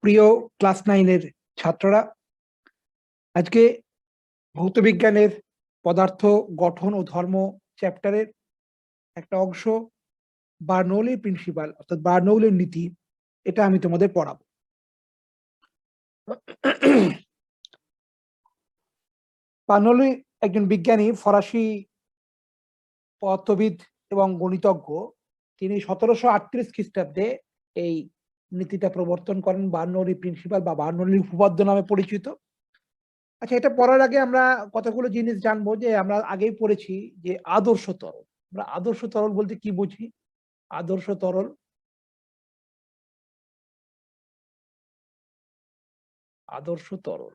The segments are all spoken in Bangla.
প্রিয় ক্লাস 9-এর ছাত্ররা, আজকে ভৌতবিজ্ঞানের পদার্থ গঠন ও ধর্ম চ্যাপ্টারের একটা অংশ বার্নৌলির প্রিন্সিপাল অর্থাৎ বার্নৌলির নীতি, এটা আমি তোমাদের পড়াবো। বার্নৌলি একজন বিজ্ঞানী, ফরাসি পদার্থবিদ এবং গণিতজ্ঞ। তিনি 1738 খ্রিস্টাব্দে এই নীতিটা প্রবর্তন করেন, বার্নৌলি প্রিন্সিপাল বা বার্নৌলি উপপাদ্য নামে পরিচিত। আচ্ছা, এটা পড়ার আগে আমরা কতগুলো জিনিস জানবো। যে আমরা আগেই পড়েছি যে আদর্শ তরল। আমরা আদর্শ তরল বলতে কি বুঝি? আদর্শ তরল, আদর্শ তরল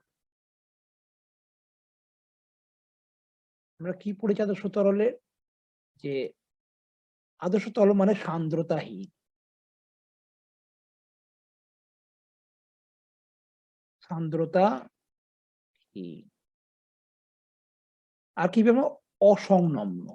আমরা কি পড়েছি আদর্শ তরলে? যে আদর্শ তরল মানে সান্দ্রতাহীন। সান্দ্রতাহীন আর কি বলবো? অসংলগ্ন।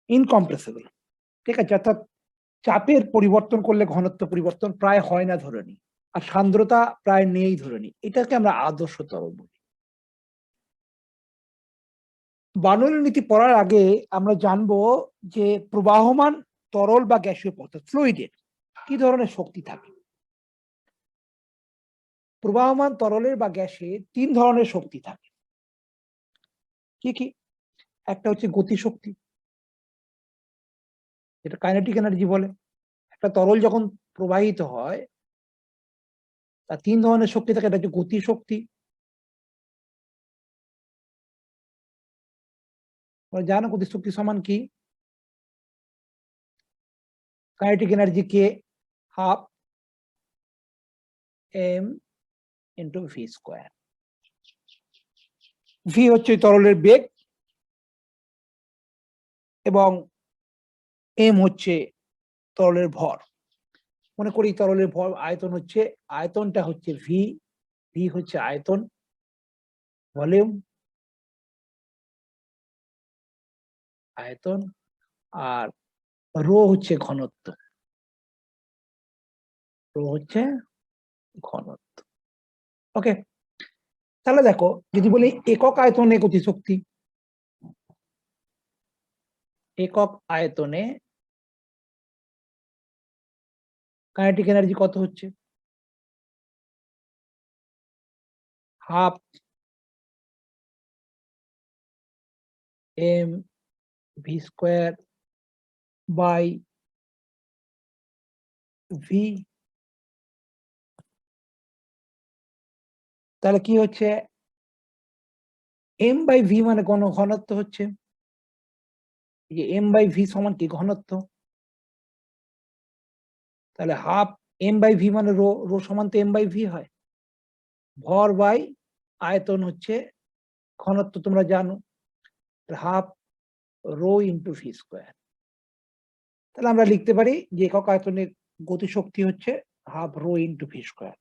ইনকম্প্রেসিবল। ঠিক আছে, অর্থাৎ চাপের পরিবর্তন করলে ঘনত্ব পরিবর্তন প্রায় হয় না ধরে নি, আর সান্দ্রতা প্রায় নেই ধরে নি। এটাকে আমরা আদর্শ তরল বলি। বার্নৌলির নীতি পড়ার আগে আমরা জানবো যে প্রবাহমান তরল বা গ্যাসীয় পদার্থ ফ্লুইডের কি ধরনের শক্তি থাকে। প্রবাহমান তরলের বা গ্যাসে 3 ধরনের শক্তি থাকে। কি কি? একটা হচ্ছে গতিশক্তি, যেটা কাইনেটিক এনার্জি বলে। একটা তরল যখন প্রবাহিত হয় তার 3 ধরনের শক্তি থাকে। একটা হচ্ছে গতিশক্তি, জানো গতিশক্তি সমান কি? কাইনেটিক এনার্জি কে half M into V square. V হচ্ছে তরলের বেগ এবং এম হচ্ছে তরলের ভর। মনে করি তরলের ভর আয়তন হচ্ছে, আয়তনটা হচ্ছে ভি, ভি হচ্ছে আয়তন, ভলিউম, আয়তন, আর রো হচ্ছে ঘনত্ব। রো হচ্ছে ঘনত্ব। ওকে, তাহলে দেখো, যদি বলি একক আয়তনে গতিশক্তি, একক আয়তনে কাইনেটিক এনার্জি কত হচ্ছে? Half M V square by V. তাহলে কি হচ্ছে? এম বাই ভি মানে ঘনত্ব হচ্ছে, যে এম বাই ভি সমান কি? ঘনত্ব। তাহলে হাফ এম বাই ভি মানে রো, রো সমান তো এম বাই ভি হয়। ভর বাই আয়তন হচ্ছে ঘনত্ব, তোমরা জানো, half rho into V square. তাহলে আমরা লিখতে পারি যে একক আয়তনের গতিশক্তি হচ্ছে half rho into V square.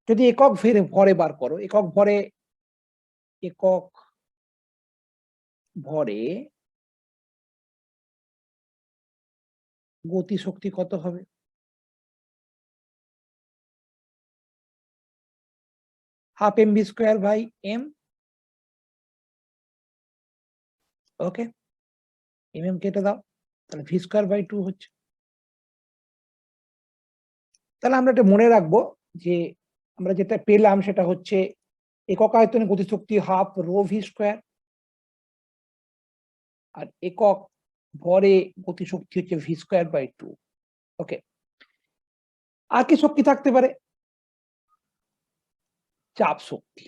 যদি একক ভরে বার করো, একক ভরে, একক ভরে গতিশক্তি কত হবে? Half M V square by M. Okay, M M কেটে দাও, তাহলে ভি স্কোয়ার বাই 2 হচ্ছে। তাহলে আমরা এটা মনে রাখবো যে আমরা যেটা পেলাম সেটা হচ্ছে একক আয়তনে গতিশক্তি হাফ রো ভি স্কোয়ার, আর একক ভরে গতিশক্তি হচ্ছে ভি স্কোয়ার বাই 2। ওকে, আর কি শক্তি থাকতে পারে? চাপ শক্তি।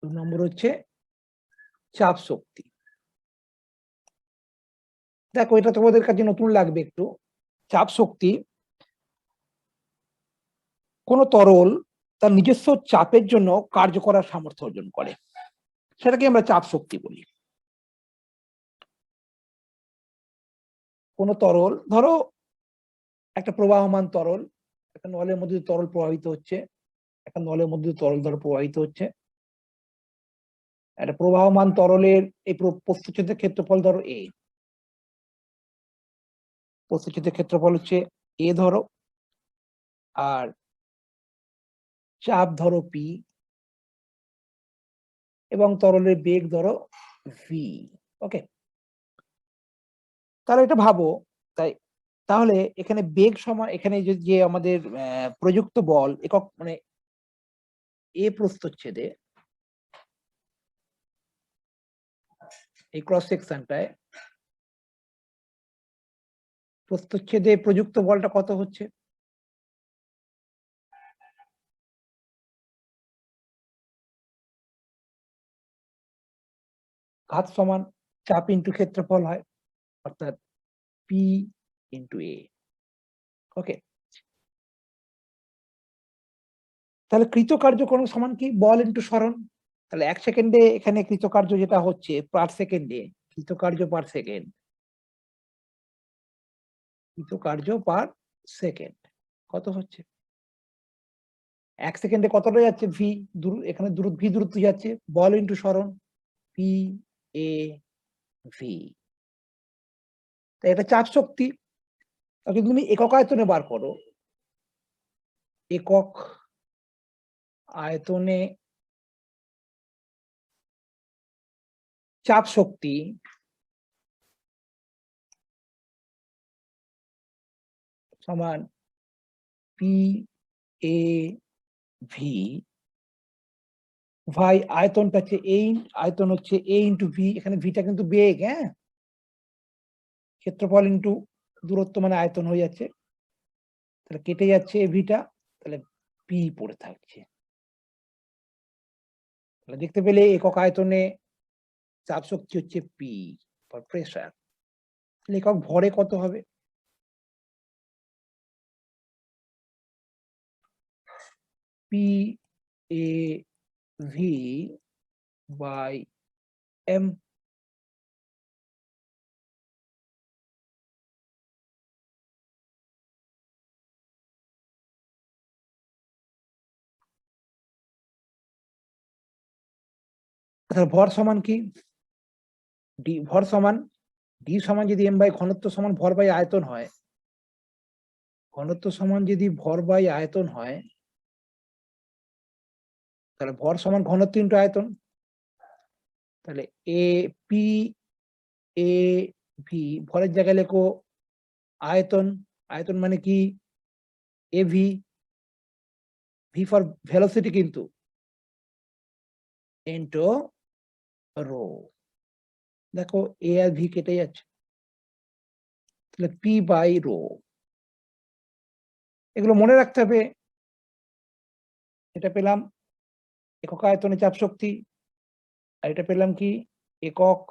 2 নম্বর হচ্ছে চাপ শক্তি। দেখো, এটা তোমাদের কাছে নতুন লাগবে একটু। চাপ শক্তি, কোন তরল তার নিজস্ব চাপের জন্য কার্য করার সামর্থ্য অর্জন করে, সেটাকে আমরা চাপ শক্তি বলি। কোন তরল, ধরো একটা প্রবাহমান তরল, একটা নলের মধ্যে তরল প্রবাহিত হচ্ছে, একটা নলের মধ্যে তরল ধরো প্রবাহিত হচ্ছে। একটা প্রবাহমান তরলের এই প্রস্থচ্ছেদের ক্ষেত্রফল ধরো এ, প্রস্থচ্ছেদের ক্ষেত্রফল হচ্ছে এ ধরো, আর চাপ ধরো পি, এবং তরলের বেগ ধরো ভি। ওকে, তাহলে এটা ভাবো, তাই তাহলে এখানে বেগ সমান, এখানে যে আমাদের প্রযুক্ত বল একক মানে এ প্রস্থচ্ছেদে এই ক্রস সেকশনটায় প্রস্থচ্ছেদে প্রযুক্ত বলটা কত হচ্ছে? ঘাত সমান চাপ ইন্টু ক্ষেত্রফল হয়, অর্থাৎ পি ইন্টু এ। ওকে, তাহলে কৃতকার্য কোণ সমান কি? বল ইন্টু সরণ। তাহলে 1 সেকেন্ডে এখানে কৃতকার্য যেটা হচ্ছে পার সেকেন্ডে, কৃতকার্য পার সেকেন্ড, কৃতকার্য পার সেকেন্ড কত হচ্ছে? 1 সেকেন্ডে কতটা যাচ্ছে? ভি, এখানে ভি দূরত্ব যাচ্ছে, বল ইন্টু সরণ, পি এ ভি। তাই এটা চাপ শক্তি। যদি তুমি একক আয়তনে বার করো, একক আয়তনে চাপ শক্তি সমান পি এ ভি, ভাই আয়তনটা হচ্ছে এই, আয়তন হচ্ছে এ ইন্টু ভি, এখানে ভিটা কিন্তু বেগ, হ্যাঁ, ক্ষেত্রফল ইন্টু দূরত্ব মানে আয়তন হয়ে যাচ্ছে, তাহলে কেটে যাচ্ছে ভিটা, তাহলে পি পড়ে থাকছে। তাহলে দেখতে পেলে একক আয়তনে চাপ শক্তি হচ্ছে পি প্রেসার। তাহলে একক ভরে কত হবে? P A V by M. ভর সমান কি? ডি ভর সমান ডি সমান যদি এম বাই ঘনত্ব সমান ভর বাই আয়তন হয়, ঘনত্ব সমান যদি ভর বাই আয়তন হয়, তাহলে ভর সমান ঘনত্ব ইন্টু আয়তন। তাহলে এ পি এ ভি, ভরের জায়গায় লেখো আয়তন, আয়তন মানে কি? A V, V for velocity কিন্তু, ইন্টু রো। দেখো এ আর ভি কেটে যাচ্ছে, তাহলে পি বাই রো। এগুলো মনে রাখতে হবে। এটা পেলাম একক আয়তনে চাপ শক্তি, আর এটা পেলাম কি? একক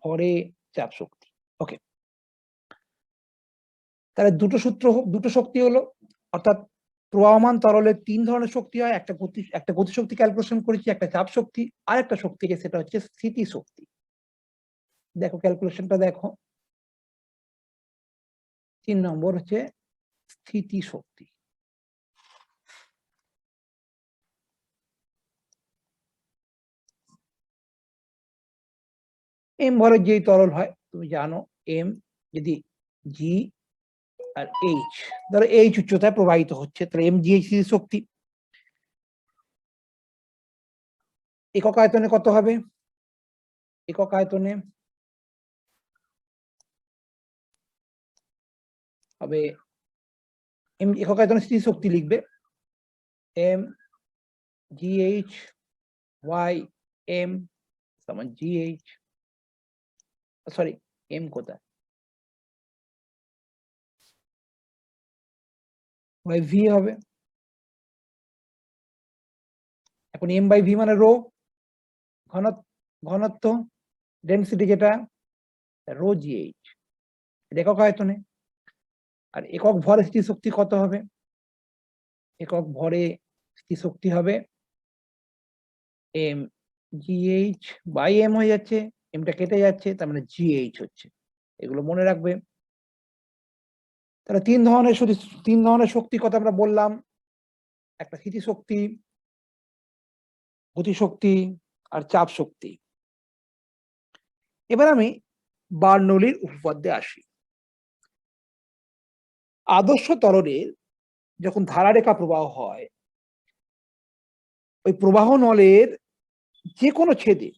ভরে চাপ শক্তি। ওকে, তাহলে দুটো শক্তি হলো, অর্থাৎ প্রবাহমান তরলের 3 ধরনের শক্তি হয়, একটা গতিশক্তি ক্যালকুলেশন করেছি, একটা চাপ শক্তি, আর একটা শক্তি সেটা হচ্ছে স্থিতি শক্তি। দেখো ক্যালকুলেশনটা দেখো, 3 নম্বর হচ্ছে স্থিতি শক্তি। এম ভরের যেই তরল হয় তুমি জানো, এম যদি জি আর এইচ, ধরো এইচ উচ্চতায় প্রবাহিত হচ্ছে, তাহলে এম জি এইচ শক্তি। একক আয়তনে কত হবে? একক আয়তনে হবে এম, একক আয়তনে স্থিতি শক্তি লিখবে M G H by M সমান জি এইচ, সরি এম কোথায়, বাই ভি হবে। এখন এম বাই ভি মানে রো, ঘনত্ব ডেন্সিটি যেটা, রো জি এইচ একক আয়তনে। আর একক ভরে স্থিতি শক্তি কত হবে? একক ভরে স্থিতি শক্তি হবে M G H by M হয়ে যাচ্ছে, এমটা কেটে যাচ্ছে, তার মানে জি এইচ হচ্ছে। এগুলো মনে রাখবে। তাহলে 3 ধরনের শক্তি কথা আমরা বললাম, একটা স্থিতি শক্তি, গতিশক্তি, আর চাপ শক্তি। এবার আমি বার্নৌলির উপপাদ্যে আসি। আদর্শ তরলের যখন ধারারেখা প্রবাহ হয়, ওই প্রবাহ নলের যে কোনো ছেদে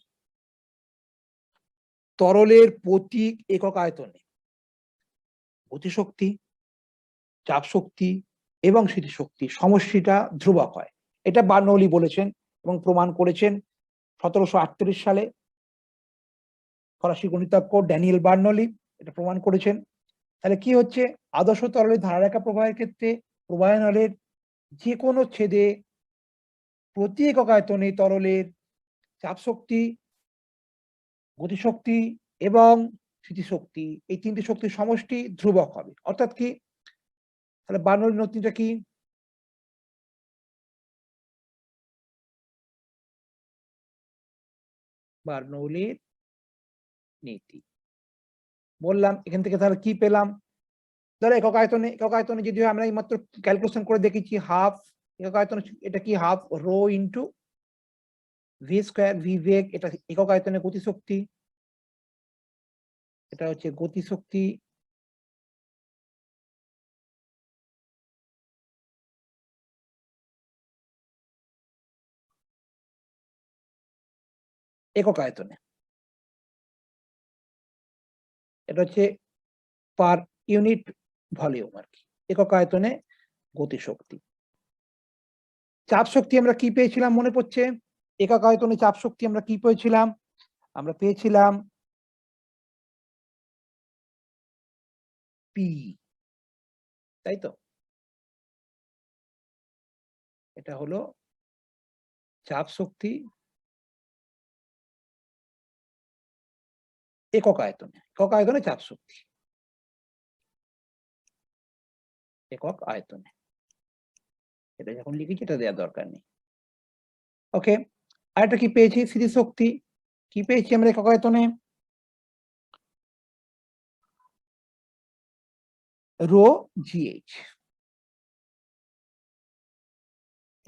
তরলের প্রতি একক আয়তনে গতিশক্তি, চাপ শক্তি এবং স্থিতিশক্তি সমষ্টিটা ধ্রুবক হয়। এটা বার্নৌলি বলেছেন এবং প্রমাণ করেছেন 1738 সালে ফরাসি গণিতজ্ঞ ড্যানিয়েল বার্নৌলি এটা প্রমাণ করেছেন। তাহলে কি হচ্ছে, আদর্শ তরলের ধারারেখা প্রবাহের ক্ষেত্রে প্রবাহনলের যে কোনো ছেদে প্রতি একক আয়তনে তরলের চাপ শক্তি, গতিশক্তি এবং স্থিতিশক্তি, এই তিনটি শক্তির সমষ্টি ধ্রুবক হবে। অর্থাৎ কি, তাহলে বার্নৌলির নীতিটা কি? বার্নৌলির নীতি বললাম, এখান থেকে তাহলে কি পেলাম? ধরো একক আয়তনে যদি আমরা এইমাত্র ক্যালকুলেশন করে দেখেছি হাফ একক আয়তনে, এটা কি half rho into V square, V বেগ, এটা একক আয়তনে গতিশক্তি, এটা হচ্ছে গতিশক্তি একক আয়তনে, এটা হচ্ছে পার ইউনিট ভলিউম আর কি, একক আয়তনে গতিশক্তি। চাপ শক্তি আমরা কি পেয়েছিলাম মনে পড়ছে? একক আয়তনে চাপ শক্তি আমরা কি পেয়েছিলাম? আমরা পেয়েছিলাম পি, তাই তো? এটা হলো চাপ শক্তি একক আয়তনে চাপ শক্তি একক আয়তনে, এটা যখন লিখেছি এটা দেওয়ার দরকার নেই। ওকে, আরেকটা কি পেয়েছি? স্থিতিশক্তি কি পেয়েছি আমরা একক আয়তনে? রো জিএইচ,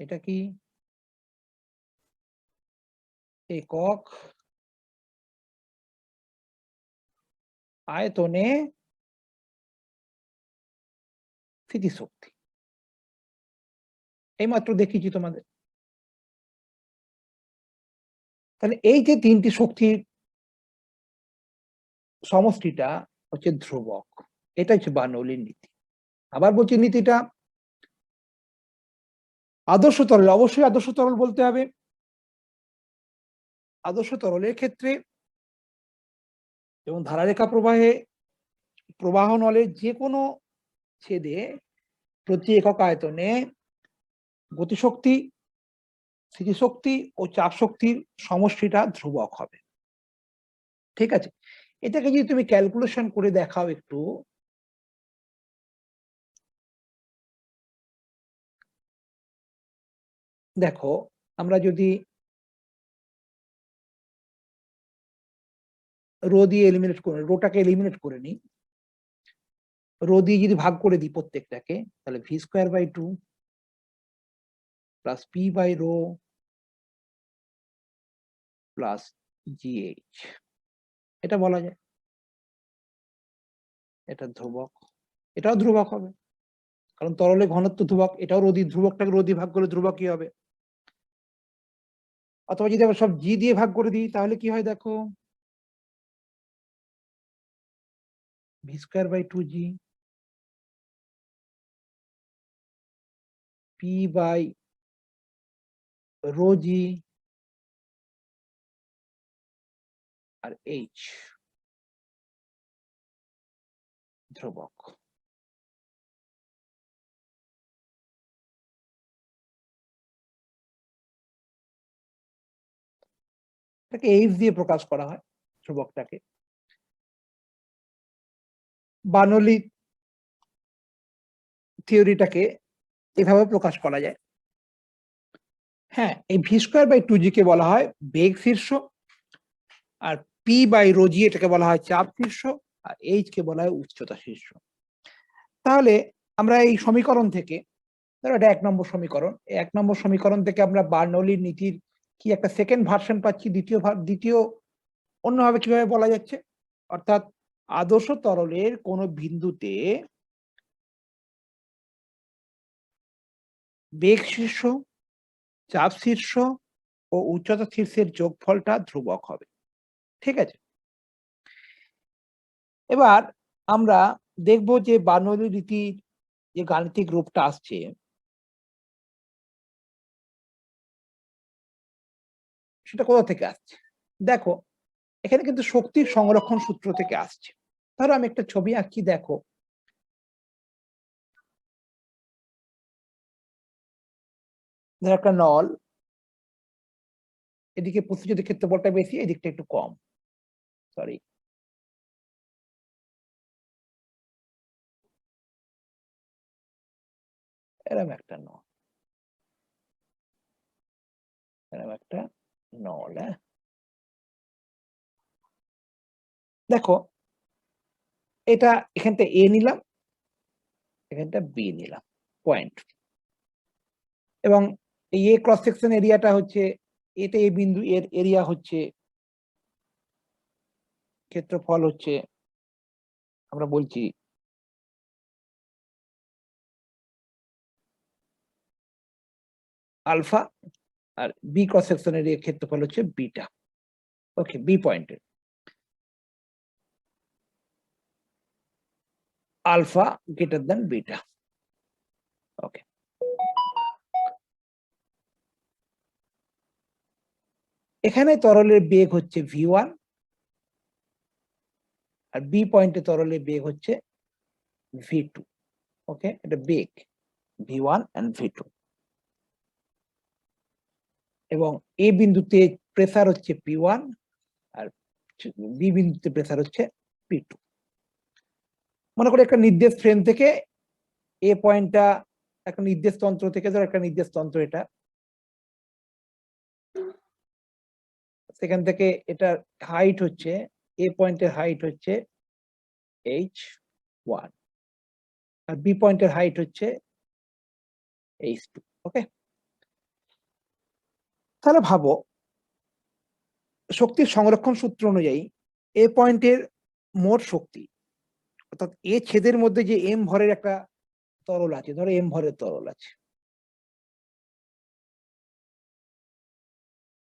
এটা কি একক আয়তনে স্থিতিশক্তি, এইমাত্র দেখিয়েছি তোমাদের। তাহলে এই যে তিনটি শক্তির সমষ্টিটা হচ্ছে ধ্রুবক, এটা হচ্ছে বার্নৌলির নীতি। আবার বলছি নীতিটা আদর্শ তরল, অবশ্যই আদর্শ তরল বলতে হবে। আদর্শ তরলের ক্ষেত্রে এবং ধারারেখা প্রবাহে প্রবাহ নলের যে কোনো ছেদে প্রতি একক আয়তনে গতিশক্তি, স্থিতিশক্তি ও চাপ শক্তির সমষ্টিটা ধ্রুবক হবে। ঠিক আছে, এটাকে যদি তুমি ক্যালকুলেশন করে দেখাও একটু, দেখো আমরা যদি রো দিয়ে এলিমিনেট করে, রোটাকে এলিমিনেট করে নিই, রো দিয়ে যদি ভাগ করে দিই প্রত্যেকটাকে, তাহলে V square by 2 plus P by rho plus GH, এটা বলা যায়। এটা ধ্রুবক, এটাও ধ্রুবক হবে কারণ তরলে ঘনত্ব ধ্রুবক, এটাও রোদি, ধ্রুবকটাকে রোদি ভাগ করলে ধ্রুবকই হবে। অথবা যদি আমরা সব জি দিয়ে ভাগ করে দিই তাহলে কি হয় দেখো, V square by 2g P by rho G আর এইচ ধ্রুবক। এটাকে এইচ দিয়ে প্রকাশ করা হয় ধ্রুবকটাকে। বার্নৌলি থিওরিটাকে এভাবে প্রকাশ করা যায়। হ্যাঁ, এই ভি স্কোয়ার বাই 2g কে বলা হয় বেগ শীর্ষ, আর পি বাই রো জি এটাকে বলা হয় চাপ শীর্ষ, আর এইচ কে বলা হয় উচ্চতা শীর্ষ। তাহলে আমরা এই সমীকরণ থেকে, ধরো এটা 1 নম্বর সমীকরণ, 1 নম্বর সমীকরণ থেকে আমরা বার্নৌলির নীতির কি একটা সেকেন্ড ভার্সন পাচ্ছি, দ্বিতীয় অন্যভাবে কিভাবে বলা যাচ্ছে? অর্থাৎ আদর্শ তরলের কোন বিন্দুতে বেগ শীর্ষ, চাপ শীর্ষ ও উচ্চতা শীর্ষের যোগফলটা ধ্রুবক হবে। ঠিক আছে? এবার আমরা দেখব যে বার্নৌলি রীতির যে গাণিতিক রূপটা আসছে, সেটা কোথা থেকে আসছে? দেখো, এখানে কিন্তু শক্তির সংরক্ষণ সূত্র থেকে আসছে। ধরো আমি একটা ছবি আঁকছি, দেখো। ধরো একটা নল, এদিকে প্রস্থচ্ছেদের ক্ষেত্রফলটা বেশি, এদিকটা একটু কম। সরি। এরকম একটা নল, এরকম একটা নল, হ্যাঁ? দেখো, এটা এখানটা এ নিলাম, এখানটা বি নিলাম, পয়েন্ট। এবং এই এ ক্রস সেকশন এরিয়াটা হচ্ছে, এটা এই বিন্দু, এর এরিয়া হচ্ছে, ক্ষেত্রফল হচ্ছে, আমরা বলছি আলফা, আর বি ক্রস সেকশন এরিয়ার ক্ষেত্রফল হচ্ছে বিটা। ওকে, বি পয়েন্টের আলফা গ্রেটার দেন বিটা। ওকে, এখানে তরলের বেগ হচ্ছে v1, আর বি পয়েন্টে তরলের বেগ হচ্ছে v2। ওকে, এটা বেগ v1 এন্ড v2, এবং এ বিন্দুতে প্রেসার হচ্ছে p1, আর বি বিন্দুতে প্রেসার হচ্ছে p2। মনে করি একটা নির্দেশ ফ্রেম থেকে এ পয়েন্টটা, একটা নির্দেশ তন্ত্র থেকে, ধর একটা নির্দেশ তন্ত্র এটা, সেখান থেকে এটার হাইট হচ্ছে, এ পয়েন্টের হাইট হচ্ছে h1, আর বি পয়েন্টের হাইট হচ্ছে h2। ওকে, তাহলে ভাবো, শক্তির সংরক্ষণ সূত্র অনুযায়ী এ পয়েন্টের মোট শক্তি, অর্থাৎ এ ছেদের মধ্যে যে এম ভরের একটা তরল আছে, ধরো এম ভরের তরল আছে,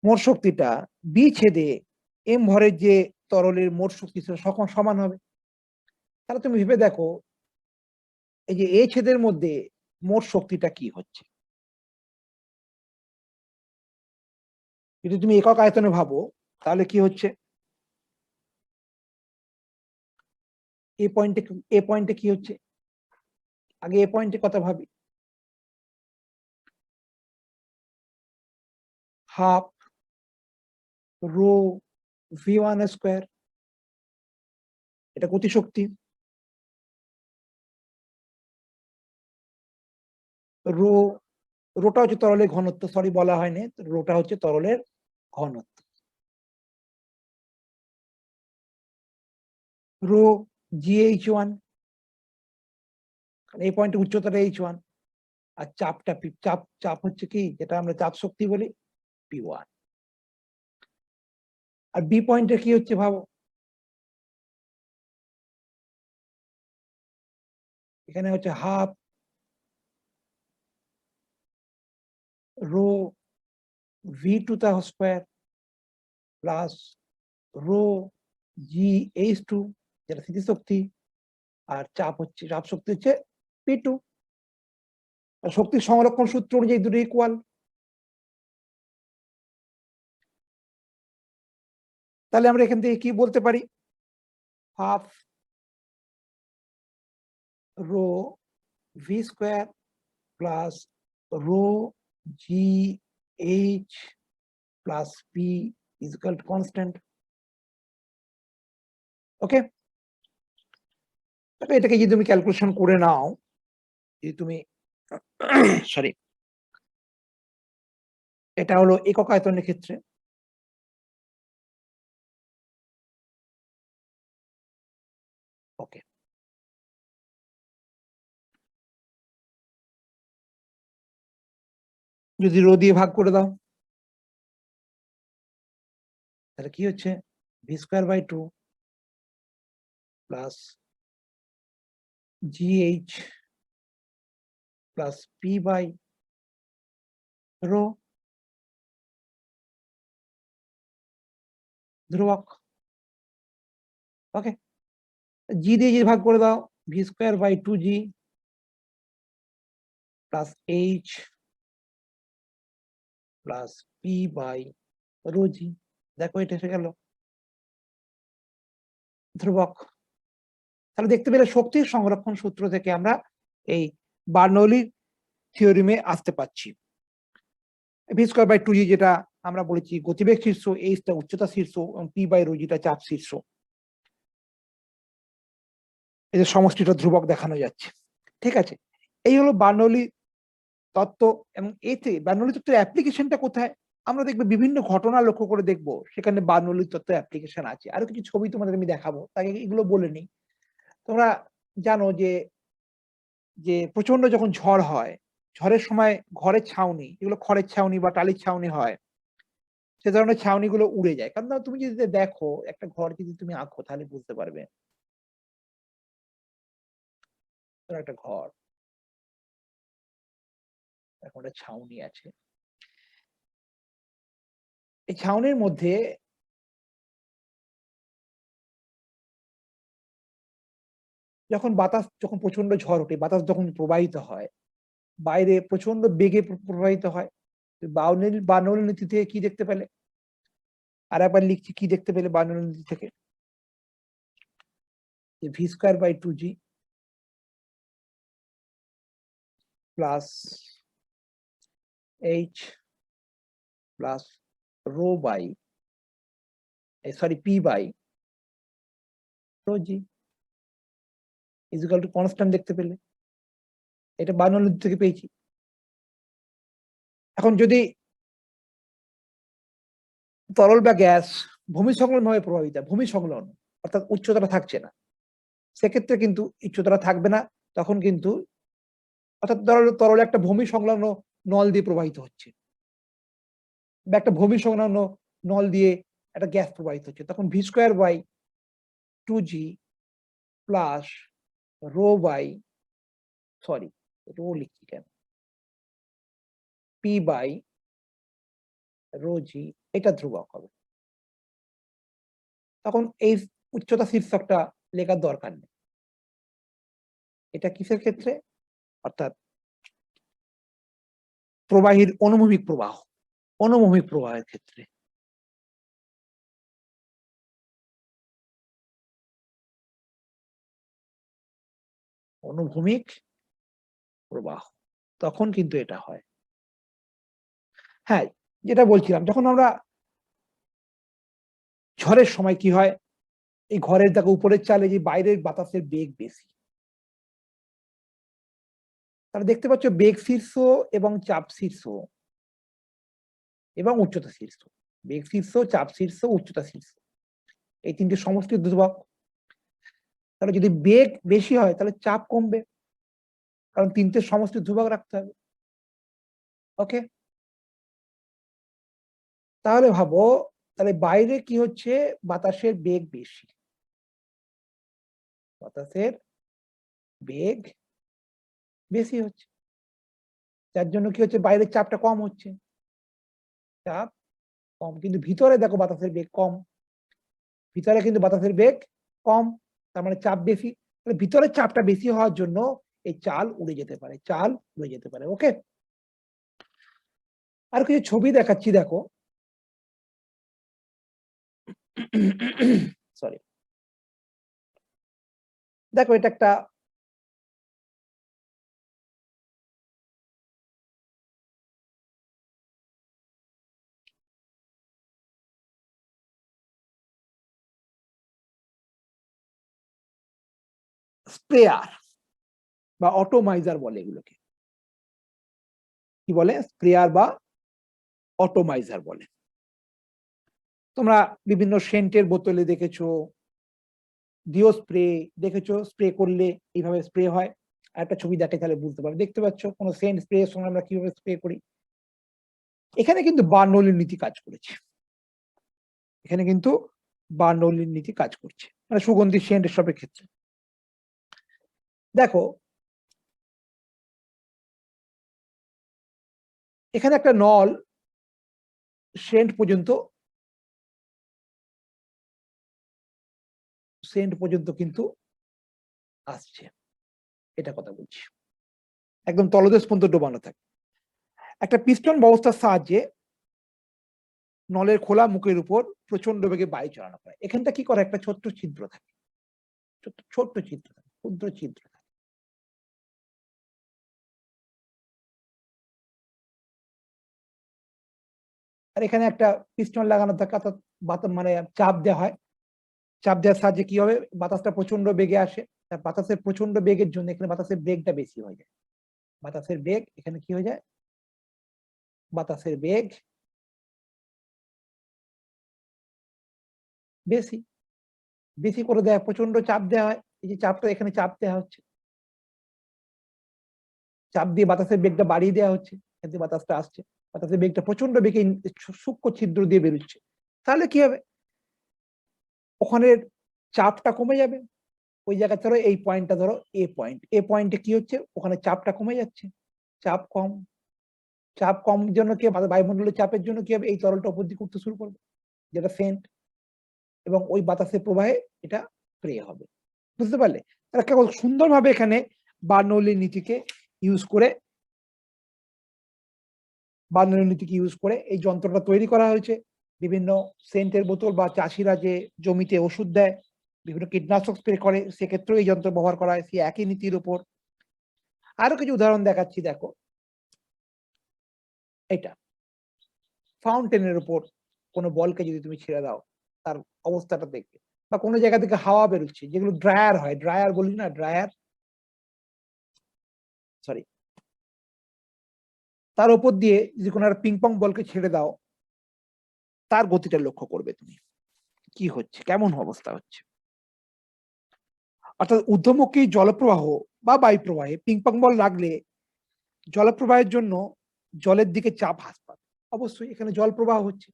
মোট শক্তিটা বি ছেদে এম ভরের যে তরলের মোট শক্তি সমান হবে। তাহলে তুমি ভেবে দেখো, এই যে এ ছেদের মধ্যে মোট শক্তিটা কি হচ্ছে। যদি তুমি একক আয়তনে ভাবো, তাহলে কি হচ্ছে, এ পয়েন্টে, এ পয়েন্টে কি হচ্ছে, আগে এ পয়েন্টের কথা ভাবি। হাফ রো v1 স্কোয়ার, এটা গতিশক্তি। রো, রোটা হচ্ছে তরলের ঘনত্ব, সরি বলা হয়নি, রোটা হচ্ছে তরলের ঘনত্ব। রো GH1, এই পয়েন্টের উচ্চতাটা h1, আর চাপটা চাপ, চাপ হচ্ছে কি, যেটা আমরা চাপ শক্তি বলি, p1। আর বি পয়েন্টে কি হচ্ছে ভাবো, এখানে হচ্ছে half rho v2 square plus rho GH2, যেটা স্থিতিশক্তি, আর চাপ হচ্ছে, চাপ শক্তি হচ্ছে p2। শক্তির সংরক্ষণ সূত্র অনুযায়ী দুটো ইকুয়াল। তাহলে আমরা এখান থেকে কি বলতে পারি, half rho V square plus rho GH plus P is equal to constant. Okay, এটাকে যদি তুমি ক্যালকুলেশন করে নাও, যদি তুমি সরি, এটা হলো একক আয়তনের ক্ষেত্রে। ওকে, যদি রো দিয়ে ভাগ করে দাও, তাহলে কি হচ্ছে V square by 2 plus GH plus P by rho ধ্রুবক। ওকে, জি দিয়ে যদি ভাগ করে দাও V square by 2G plus H plus P by rho G. দেখো এটা এসে গেল ধ্রুবক। তাহলে দেখতে পেলে শক্তির সংরক্ষণ সূত্র থেকে আমরা এই বার্নৌলির থিওরিমে আসতে পারছি। ভি স্কোয়ার বাই 2G যেটা আমরা বলেছি গতিবেগ শীর্ষ, এইচটা উচ্চতা শীর্ষ এবং পি বাই রো জিটা চাপ শীর্ষ। এই যে সমষ্টিটা ধ্রুবক দেখানো যাচ্ছে। ঠিক আছে, এই হলো বার্নৌলি তত্ত্ব। এবং এতে বার্নৌলি তত্ত্বের অ্যাপ্লিকেশনটা কোথায় আমরা দেখবো বিভিন্ন ঘটনা লক্ষ্য করে দেখবো সেখানে বার্নৌলি তত্ত্বের অ্যাপ্লিকেশন আছে। আরো কিছু ছবি তোমাদের আমি দেখাবো, তাই এগুলো বলে নিই। তোমরা জানো যে যে প্রচন্ড যখন ঝড় হয়, ঝড়ের সময় ঘরের ছাউনি, যেগুলো খড়ের ছাউনি বা টালির ছাউনি হয়, সে ধরনের ছাউনিগুলো উড়ে যায়। কারণ তুমি যদি দেখো একটা ঘর যদি তুমি আঁকো তাহলে বুঝতে পারবে। একটা ঘর, এখন একটা ছাউনি আছে, এই ছাউনির মধ্যে যখন বাতাস, যখন প্রচন্ড ঝড় ওঠে, বাতাস যখন প্রবাহিত হয়, বাইরে প্রচন্ড বেগে প্রবাহিত হয়। বার্নৌলি নীতি থেকে কি দেখতে পেলে? আর একবার লিখছি কি দেখতে পেলে বার্নৌলি নীতি থেকে? যে V square by 2G plus H plus rho by P by rho G is equal to constant দেখতে পেলে। এটা বার্নৌলি নীতি থেকে পেয়েছি। এখন যদি তরল বা গ্যাস ভূমি সংলগ্ন ভাবে প্রভাবিত হয়, ভূমি সংলগ্ন অর্থাৎ উচ্চতাটা থাকছে না, সেক্ষেত্রে কিন্তু উচ্চতাটা থাকবে না। তখন কিন্তু অর্থাৎ তরল একটা ভূমি সংলগ্ন নল দিয়ে প্রবাহিত হচ্ছে বা একটা ভূমি সংলগ্ন নল দিয়ে একটা গ্যাস প্রবাহিত হচ্ছে, তখন V square by 2G plus rho by rho লিখছি কেন, পি বাই রো জি, এটা ধ্রুবক হবে। তখন এই উচ্চতা শীর্ষকটা লেখার দরকার নেই। এটা কিসের ক্ষেত্রে? অর্থাৎ প্রবাহীর অনুভূমিক প্রবাহ, অনুভূমিক প্রবাহের ক্ষেত্রে। অনুভূমিক প্রবাহ, তখন কিন্তু এটা হয়। হ্যাঁ, যেটা বলছিলাম, যখন আমরা ঝড়ের সময় কি হয়, এই ঘরের দেখো উপরের চালে যে বাইরের বাতাসের বেগ বেশি, তাহলে দেখতে পাচ্ছ বেগ শীর্ষ এবং চাপ শীর্ষ এবং উচ্চতা শীর্ষ, বেগ শীর্ষ, চাপ শীর্ষ, উচ্চতা শীর্ষ, এই তিনটে সমষ্টির ধ্রুবক। তাহলে যদি বেগ বেশি হয় তাহলে চাপ কমবে, কারণ তিনটে সমষ্টির ধ্রুবক রাখতে হবে। ওকে, তাহলে ভাবো, তাহলে বাইরে কি হচ্ছে, বাতাসের বেগ বেশি, বাতাসের বেগ বেশি হচ্ছে, যার জন্য কি হচ্ছে, বাইরের চাপটা কম হচ্ছে, চাপ কম। কিন্তু ভিতরে দেখো বাতাসের বেগ কম, ভিতরে কিন্তু বাতাসের বেগ কম, তার মানে চাপ বেশি। তাহলে ভিতরে চাপটা বেশি হওয়ার জন্য এই চাল উড়ে যেতে পারে, চাল উড়ে যেতে পারে। ওকে, আর কিছু ছবি দেখাচ্ছি, দেখো। সরি, দেখো এটা একটা স্প্রেয়ার বা অটোমাইজার বলে এগুলোকে। কি বলে? স্প্রেয়ার বা অটোমাইজার বলে। তোমরা বিভিন্ন সেন্টের বোতলে দেখেছো, ডিও স্প্রে দেখেছো, স্প্রে করলে এইভাবে স্প্রে হয়। আর একটা ছবি দেখে তাহলে বুঝতে পারবে। দেখতে পাচ্ছ কোন সেন্ট স্প্রে এর সঙ্গে আমরা কিভাবে স্প্রে করি। এখানে কিন্তু বার্নৌলির নীতি কাজ করেছে। এখানে কিন্তু বার্নৌলির নীতি কাজ করছে, মানে সুগন্ধি সেন্ট এসবের ক্ষেত্রে। দেখো এখানে একটা নল সেন্ট পর্যন্ত কিন্তু আসছে, এটা কথা বলছি। একদম তলদেশ পর্যন্ত ডোবানো থাকে। একটা পিস্টন ব্যবস্থার সাহায্যে নলের খোলা মুখের উপর প্রচন্ড বেগে বায়ু চালানো হয়। এখানটা কি করে, একটা ছোট্ট ছিদ্র থাকে, ছোট্ট ছিদ্র থাকে, ক্ষুদ্র ছিদ্র থাকে। আর এখানে একটা পিস্টন লাগানো থাকে, অর্থাৎ মানে চাপ দেওয়া হয়। চাপ দেওয়ার সাহায্যে কি হবে, বাতাসটা প্রচন্ড বেগে আসে। তার বাতাসের প্রচন্ড বেগের জন্য এখানে বাতাসের বেগটা বেশি হয়ে যায়। বাতাসের বেগ এখানে কি হয়ে যায়, বাতাসের বেগ বেশি বেশি করে দেয়, প্রচন্ড চাপ দেওয়া হয়। এই যে চাপটা, এখানে চাপ দেওয়া হচ্ছে, চাপ দিয়ে বাতাসের বেগটা বাড়িয়ে দেওয়া হচ্ছে, এখান থেকে বাতাসটা আসছে, বাতাসের বেগটা প্রচন্ড বেগে সূক্ষ্ম ছিদ্র দিয়ে বেরোচ্ছে। তাহলে কি হবে, ওখানে চাপটা কমে যাবে। ওই জায়গা ধরো এই পয়েন্টটা ধরো এ পয়েন্টে কি হচ্ছে, ওখানে চাপটা কমে যাচ্ছে, চাপ কম। চাপ কম জন্য কি হবে, বায়ুমণ্ডলের চাপের জন্য কি হবে, এই তরলটা উপর দিকে উঠতে শুরু করবে, যেটা সেন্ট, এবং ওই বাতাসের প্রবাহে এটা স্প্রে হবে। বুঝতে পারলে? তারা কেবল সুন্দরভাবে এখানে বার্নৌলির নীতিকে ইউজ করে, বার্নৌলির নীতিকে ইউজ করে এই যন্ত্রটা তৈরি করা হয়েছে। বিভিন্ন সেন্টের বোতল বা চাষিরা যে জমিতে ওষুধ দেয়, বিভিন্ন কীটনাশক স্প্রে করে, সেক্ষেত্রেও এই যন্ত্র ব্যবহার করা হয়, সেই একই নীতির উপর। আরো কিছু উদাহরণ দেখাচ্ছি, দেখো এটা ফাউন্টেনের উপর কোনো বলকে যদি তুমি ছেড়ে দাও, তার অবস্থাটা দেখবে। বা কোনো জায়গা থেকে হাওয়া বেরোচ্ছে, যেগুলো ড্রায়ার হয়, ড্রায়ার বলি না, ড্রায়ার, সরি, তার উপর দিয়ে যদি কোনো একটা পিং পং বলকে ছেড়ে দাও, তার গতিটা লক্ষ্য করবে তুমি, কি হচ্ছে, কেমন অবস্থা হচ্ছে। অর্থাৎ ঊর্ধ্বমুখী জলপ্রবাহ বা বায়ু প্রবাহে পিং পং বল লাগলে জলপ্রবাহের জন্য জলের দিকে চাপ হ্রাস পাবে। অবশ্যই এখানে জল প্রবাহ হচ্ছে,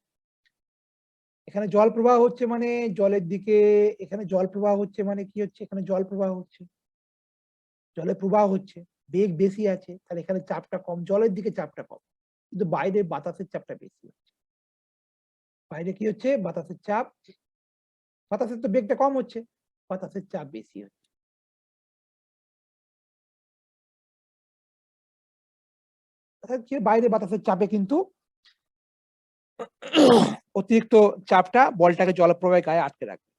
এখানে জল প্রবাহ হচ্ছে মানে জলের দিকে, এখানে জল প্রবাহ হচ্ছে মানে কি হচ্ছে, এখানে জল প্রবাহ হচ্ছে, জলের প্রবাহ হচ্ছে, বেগ বেশি আছে, তাহলে এখানে চাপটা কম, জলের দিকে চাপটা কম। কিন্তু বাইরে বাতাসের চাপটা বেশি হচ্ছে। বাইরে কি হচ্ছে, বাতাসের চাপ, বাতাসের তো বেগটা কম হচ্ছে, বাতাসের চাপ বেশি হচ্ছে। বাইরে বাতাসের চাপে কিন্তু অতিরিক্ত চাপটা বলটাকে জলপ্রবাহের গায়ে আটকে রাখবে।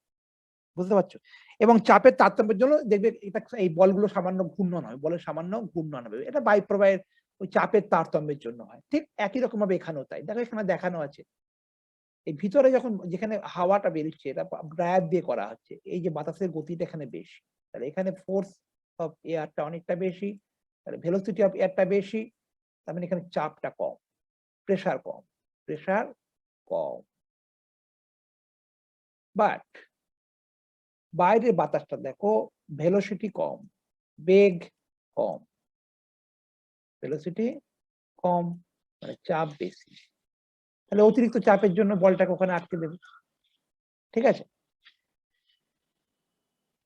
বুঝতে পারছো? এবং চাপের তারতম্যের জন্য দেখবে এটা, এই বলগুলো সামান্য ঘূর্ণন হয়, বলের সামান্য ঘূর্ণন হবে, এটা বায়ু প্রবাহের ওই চাপের তারতম্যের জন্য হয়। ঠিক একই রকম ভাবে এখানেও তাই। দেখো এখানে দেখানো আছে, এই ভিতরে যখন যেখানে হাওয়াটা বেরোচ্ছে, এটা ড্রায়ার দিয়ে করা হচ্ছে, এই যে বাতাসের গতিটা এখানে বেশি, তাহলে এখানে ফোর্স অফ এয়ারটা অনেকটা বেশি, তাহলে ভেলোসিটি অফ এয়ারটা বেশি, তার মানে এখানে চাপটা কম, প্রেসার কম, প্রেসার কম। বাট বাইরের বাতাসটা দেখো, ভেলোসিটি কম, বেগ কম, ভেলোসিটি কম, মানে চাপ বেশি। তাহলে অতিরিক্ত চাপের জন্য বলটাকে ওখানে আটকে দেবে। ঠিক আছে,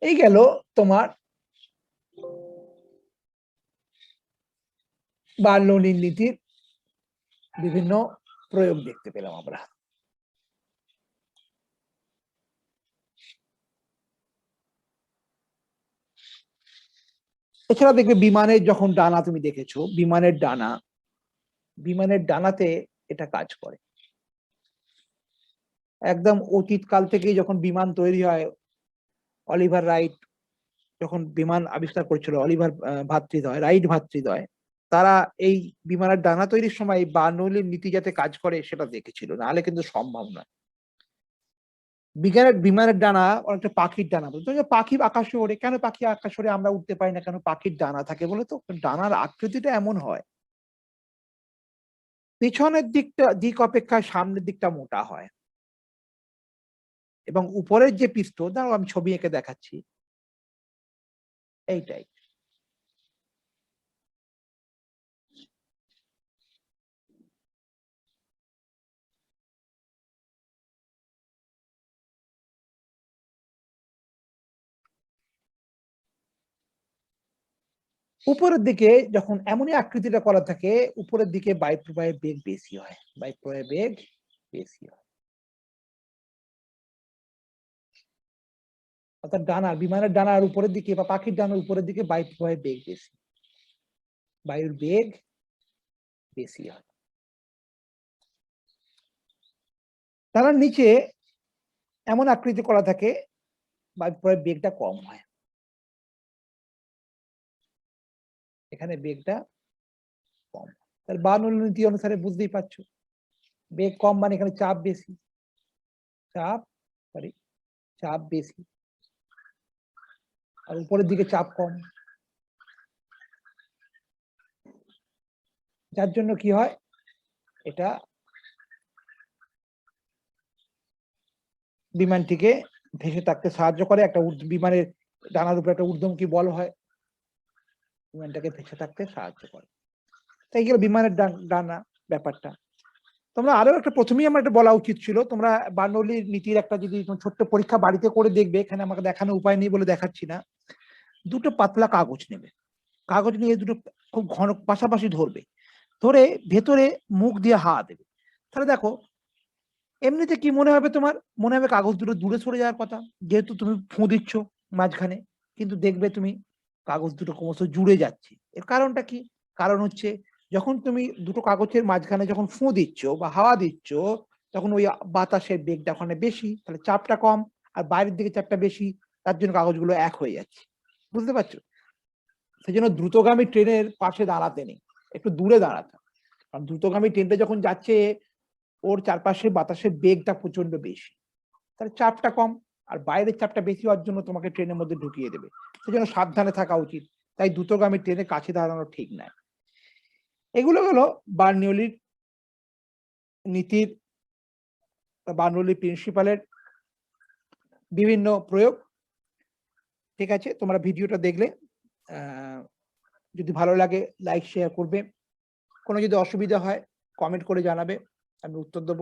এই গেল তোমার বার্নৌলির নীতির বিভিন্ন প্রয়োগ দেখতে পেলাম আমরা। এছাড়া দেখবে বিমানের যখন ডানা তুমি দেখেছো, বিমানের ডানাতে এটা কাজ করে। একদম অতীতকাল থেকেই যখন বিমান তৈরি হয়, অলিভার রাইট যখন বিমান আবিষ্কার করেছিল, অলিভার ভাতৃদ্বয়, রাইট ভাতৃদ্বয়, তারা এই বিমানের ডানা তৈরির সময় বার্নৌলির নীতি যাতে কাজ করে সেটা দেখেছিল, নাহলে কিন্তু সম্ভব নয়। বিমানের ডানা অনেকটা পাখির ডানা, বলতো পাখি আকাশে ওড়ে, কেন পাখি আকাশে ওড়ে আমরা উঠতে পারি না, কেন পাখির ডানা থাকে বলে তো, ডানার আকৃতিটা এমন হয়, পিছনের দিক অপেক্ষা সামনের দিকটা মোটা হয়, এবং উপরের যে পিষ্ট, দাঁড়াও আমি ছবি এঁকে দেখাচ্ছি, এইটাই। উপরের দিকে যখন এমনই আকৃতিটা করা থাকে, উপরের দিকে বায়ু প্রবাহের বেগ বেশি হয়। বায়ু প্রবাহের বেগ বেশি হয়। অর্থাৎ বিমানের ডানার উপরের দিকে বা পাখির ডানার উপরের দিকে বায়ু প্রবাহের বেগ বেশি। বায়ুর বেগ বেশি হয়। ডানার নিচে এমন আকৃতি করা থাকে, বায়ু প্রবাহের বেগটা কম হয়। এখানে বেগটা কম। তাহলে বার্নৌলির নীতি অনুসারে বুঝতেই পারছো, বেগ কম মানে এখানে চাপ বেশি। চাপ বেশি। আর উপরের দিকে চাপ কম। যার জন্য কি হয়, এটা বিমানটিকে ভেসে থাকতে সাহায্য করে। একটা বিমানের ডানার উপরে একটা ঊর্ধ্বমুখী বল হয়, বিমানটাকে ভেসে থাকতে সাহায্য করে। তাই গেল বিমানের ডানা ব্যাপারটা। তোমরা আরো একটা প্রথমেই আমার একটা বলা উচিত ছিল, তোমরা বার্নৌলির নীতির একটা যদি ছোট্ট পরীক্ষা বাড়িতে করে দেখবে, এখানে আমাকে দেখানোর উপায় নেই বলে দেখাচ্ছি না। দুটো পাতলা কাগজ নেবে, কাগজ নিয়ে দুটো খুব ঘন পাশাপাশি ধরবে, ধরে ভেতরে মুখ দিয়ে হাওয়া দেবে। তাহলে দেখো এমনিতে কি মনে হবে তোমার, মনে হবে কাগজ দুটো দূরে সরে যাওয়ার কথা, যেহেতু তুমি ফুঁ দিচ্ছ মাঝখানে, কিন্তু দেখবে তুমি কাগজ দুটো ক্রমশ জুড়ে যাচ্ছে। এর কারণটা কি? কারণ হচ্ছে যখন তুমি দুটো কাগজের মাঝখানে যখন ফুঁ দিচ্ছ বা হাওয়া দিচ্ছ, তখন ওই বাতাসের বেগটা ওখানে বেশি, তাহলে চাপটা কম, আর বাইরের দিকে চাপটা বেশি, তার জন্য কাগজগুলো এক হয়ে যাচ্ছে। বুঝতে পারছো? সেজন্য দ্রুতগামী ট্রেনের পাশে দাঁড়াতে নেই, একটু দূরে দাঁড়াতে। কারণ দ্রুতগামী ট্রেনটা যখন যাচ্ছে, ওর চারপাশে বাতাসের বেগটা প্রচন্ড বেশি, তাহলে চাপটা কম, আর বাইরের চাপটা বেশি হওয়ার জন্য তোমাকে ট্রেনের মধ্যে ঢুকিয়ে দেবে। সেজন্য সাবধানে থাকা উচিত। তাই দ্রুতগামী ট্রেনের কাছে দাঁড়ানো ঠিক নয়। এগুলো হলো বার্নৌলির নীতির, বার্নৌলির প্রিন্সিপালের বিভিন্ন প্রয়োগ। ঠিক আছে, তোমরা ভিডিওটা দেখলে যদি ভালো লাগে লাইক শেয়ার করবে। কোনো যদি অসুবিধা হয় কমেন্ট করে জানাবে, আমি উত্তর দেব।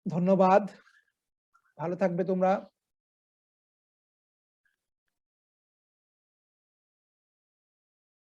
ধন্যবাদ, ভালো থাকবে তোমরা।